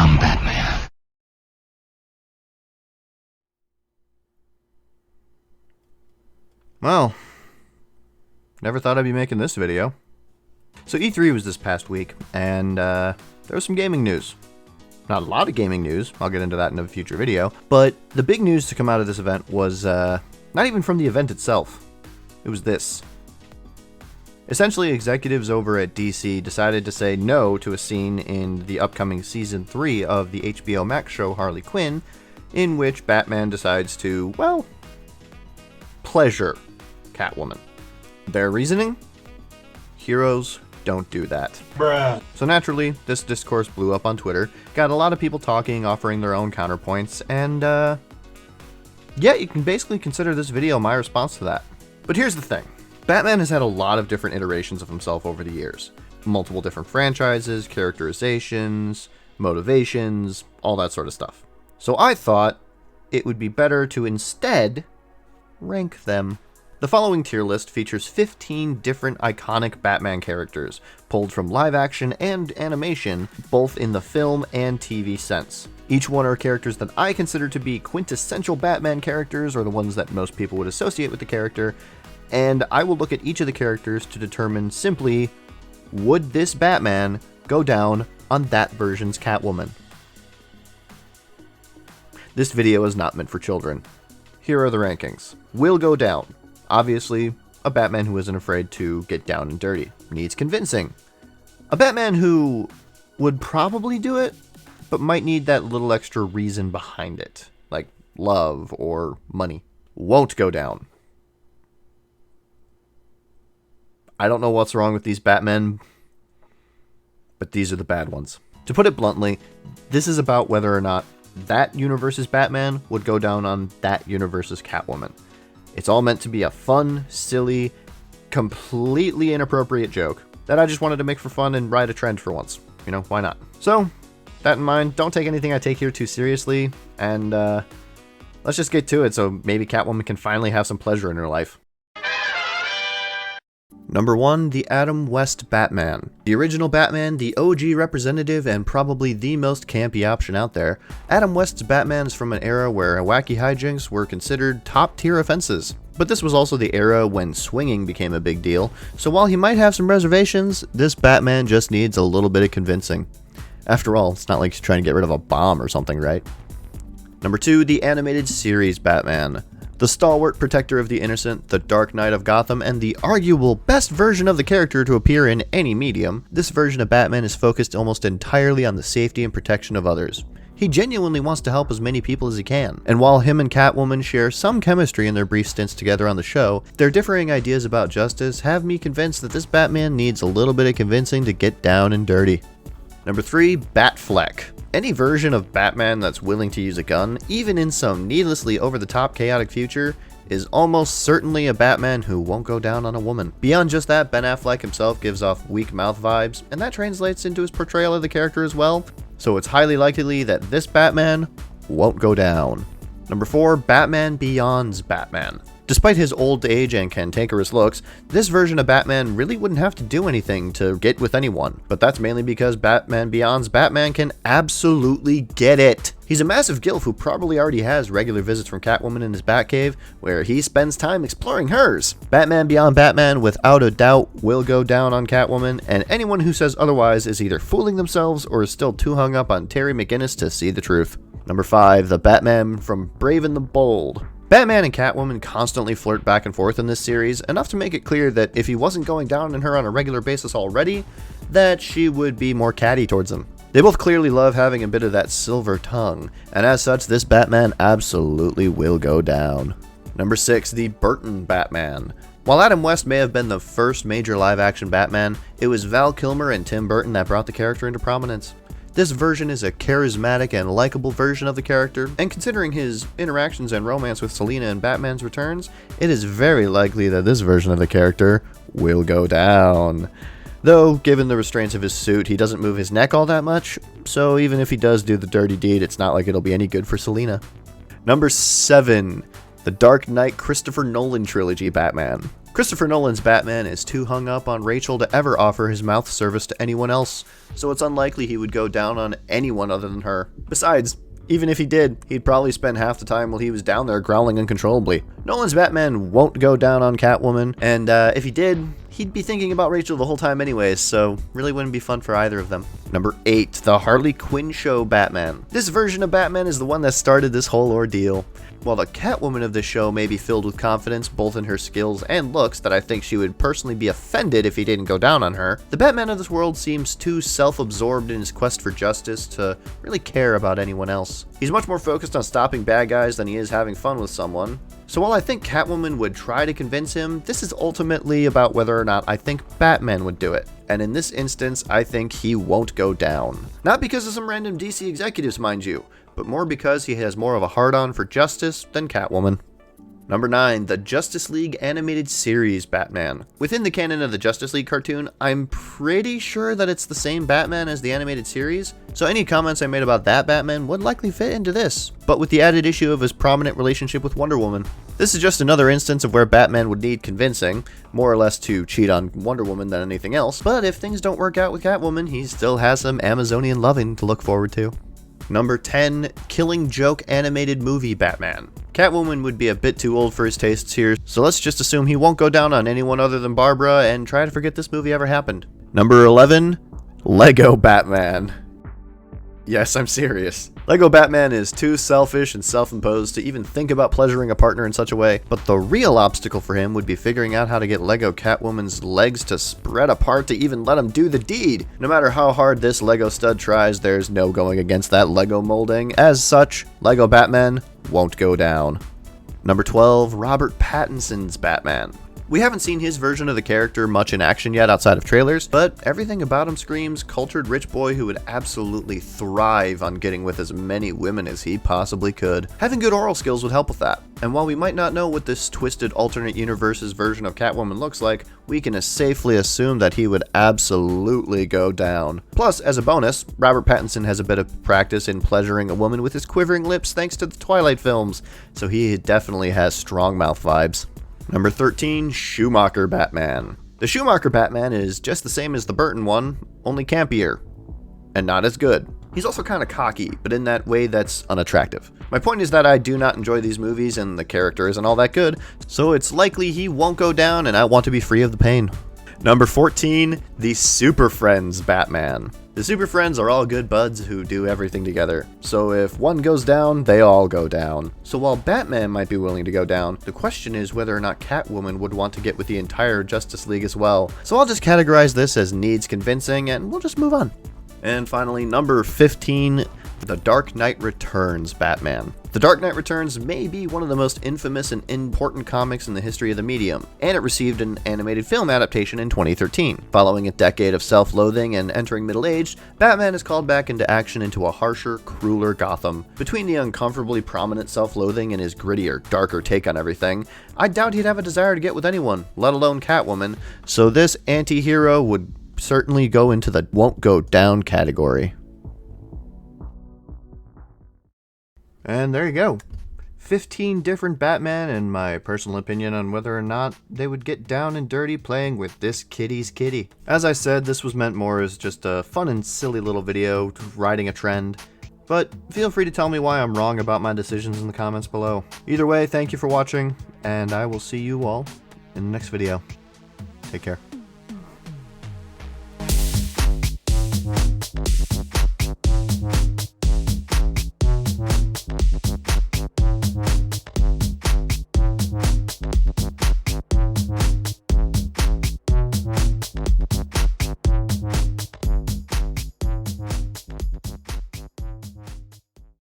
become Batman. Well, never thought I'd be making this video. So E3 was this past week, and there was some gaming news. Not a lot of gaming news, I'll get into that in a future video, but the big news to come out of this event was not even from the event itself. It was this. Essentially, executives over at DC decided to say no to a scene in the upcoming Season 3 of the HBO Max show Harley Quinn, in which Batman decides to, well, pleasure Catwoman. Their reasoning? Heroes don't do that. Bruh. So naturally, this discourse blew up on Twitter, got a lot of people talking, offering their own counterpoints, and yeah, you can basically consider this video my response to that. But here's the thing. Batman has had a lot of different iterations of himself over the years. Multiple different franchises, characterizations, motivations, all that sort of stuff. So I thought it would be better to instead rank them. The following tier list features 15 different iconic Batman characters, pulled from live action and animation, both in the film and TV sense. Each one are characters that I consider to be quintessential Batman characters, or the ones that most people would associate with the character, and I will look at each of the characters to determine simply, would this Batman go down on that version's Catwoman? This video is not meant for children. Here are the rankings. Will go down. Obviously, a Batman who isn't afraid to get down and dirty. Needs convincing. A Batman who would probably do it, but might need that little extra reason behind it, like love or money. Won't go down. I don't know what's wrong with these Batmen, but these are the bad ones. To put it bluntly, this is about whether or not that universe's Batman would go down on that universe's Catwoman. It's all meant to be a fun, silly, completely inappropriate joke that I just wanted to make for fun and ride a trend for once. You know, why not? So, that in mind, don't take anything I take here too seriously, and let's just get to it so maybe Catwoman can finally have some pleasure in her life. Number 1, the Adam West Batman. The original Batman, the OG representative, and probably the most campy option out there. Adam West's Batman is from an era where wacky hijinks were considered top-tier offenses. But this was also the era when swinging became a big deal, so while he might have some reservations, this Batman just needs a little bit of convincing. After all, it's not like he's trying to get rid of a bomb or something, right? Number 2, the animated series Batman. The stalwart protector of the innocent, the Dark Knight of Gotham, and the arguable best version of the character to appear in any medium, this version of Batman is focused almost entirely on the safety and protection of others. He genuinely wants to help as many people as he can, and while him and Catwoman share some chemistry in their brief stints together on the show, their differing ideas about justice have me convinced that this Batman needs a little bit of convincing to get down and dirty. Number 3, Batfleck. Any version of Batman that's willing to use a gun, even in some needlessly over-the-top chaotic future, is almost certainly a Batman who won't go down on a woman. Beyond just that, Ben Affleck himself gives off weak mouth vibes, and that translates into his portrayal of the character as well, so it's highly likely that this Batman won't go down. Number 4, Batman Beyond's Batman. Despite his old age and cantankerous looks, this version of Batman really wouldn't have to do anything to get with anyone, but that's mainly because Batman Beyond's Batman can absolutely get it. He's a massive gilf who probably already has regular visits from Catwoman in his Batcave, where he spends time exploring hers. Batman Beyond Batman, without a doubt, will go down on Catwoman, and anyone who says otherwise is either fooling themselves or is still too hung up on Terry McGinnis to see the truth. Number 5, the Batman from Brave and the Bold. Batman and Catwoman constantly flirt back and forth in this series, enough to make it clear that if he wasn't going down on her on a regular basis already, that she would be more catty towards him. They both clearly love having a bit of that silver tongue, and as such, this Batman absolutely will go down. Number 6, the Burton Batman. While Adam West may have been the first major live-action Batman, it was Val Kilmer and Tim Burton that brought the character into prominence. This version is a charismatic and likable version of the character, and considering his interactions and romance with Selina in Batman's Returns, it is very likely that this version of the character will go down. Though, given the restraints of his suit, he doesn't move his neck all that much, so even if he does do the dirty deed, it's not like it'll be any good for Selina. Number 7, the Dark Knight Christopher Nolan trilogy Batman. Christopher Nolan's Batman is too hung up on Rachel to ever offer his mouth service to anyone else, so it's unlikely he would go down on anyone other than her. Besides, even if he did, he'd probably spend half the time while he was down there growling uncontrollably. Nolan's Batman won't go down on Catwoman, and if he did, he'd be thinking about Rachel the whole time anyways, so really wouldn't be fun for either of them. Number 8, the Harley Quinn show Batman. This version of Batman is the one that started this whole ordeal. While the Catwoman of this show may be filled with confidence both in her skills and looks that I think she would personally be offended if he didn't go down on her, the Batman of this world seems too self-absorbed in his quest for justice to really care about anyone else. He's much more focused on stopping bad guys than he is having fun with someone. So while I think Catwoman would try to convince him, this is ultimately about whether or not I think Batman would do it. And in this instance, I think he won't go down. Not because of some random DC executives, mind you, but more because he has more of a hard-on for justice than Catwoman. Number 9, the Justice League Animated Series Batman. Within the canon of the Justice League cartoon, I'm pretty sure that it's the same Batman as the animated series, so any comments I made about that Batman would likely fit into this, but with the added issue of his prominent relationship with Wonder Woman. This is just another instance of where Batman would need convincing, more or less to cheat on Wonder Woman than anything else, but if things don't work out with Catwoman, he still has some Amazonian loving to look forward to. Number 10, Killing Joke Animated Movie Batman. Catwoman would be a bit too old for his tastes here, so let's just assume he won't go down on anyone other than Barbara and try to forget this movie ever happened. Number 11, Lego Batman. Yes, I'm serious. Lego Batman is too selfish and self-imposed to even think about pleasuring a partner in such a way, but the real obstacle for him would be figuring out how to get Lego Catwoman's legs to spread apart to even let him do the deed. No matter how hard this Lego stud tries, there's no going against that Lego molding. As such, Lego Batman won't go down. Number 12, Robert Pattinson's Batman. We haven't seen his version of the character much in action yet outside of trailers, but everything about him screams cultured rich boy who would absolutely thrive on getting with as many women as he possibly could. Having good oral skills would help with that. And while we might not know what this twisted alternate universe's version of Catwoman looks like, we can safely assume that he would absolutely go down. Plus, as a bonus, Robert Pattinson has a bit of practice in pleasuring a woman with his quivering lips thanks to the Twilight films, so he definitely has strong mouth vibes. Number 13, Schumacher Batman. The Schumacher Batman is just the same as the Burton one, only campier. And not as good. He's also kind of cocky, but in that way that's unattractive. My point is that I do not enjoy these movies and the character isn't all that good, so it's likely he won't go down and I want to be free of the pain. Number 14, the Super Friends Batman. The Super Friends are all good buds who do everything together, so if one goes down, they all go down. So while Batman might be willing to go down, the question is whether or not Catwoman would want to get with the entire Justice League as well. So I'll just categorize this as needs convincing and we'll just move on. And finally, number 15, The Dark Knight Returns Batman. The Dark Knight Returns may be one of the most infamous and important comics in the history of the medium, and it received an animated film adaptation in 2013. Following a decade of self-loathing and entering middle age, Batman is called back into action into a harsher, crueler Gotham. Between the uncomfortably prominent self-loathing and his grittier, darker take on everything, I doubt he'd have a desire to get with anyone, let alone Catwoman, so this anti-hero would certainly go into the won't go down category. And there you go. 15 different Batman and my personal opinion on whether or not they would get down and dirty playing with this kitty's kitty. As I said, this was meant more as just a fun and silly little video riding a trend, but feel free to tell me why I'm wrong about my decisions in the comments below. Either way, thank you for watching, and I will see you all in the next video. Take care.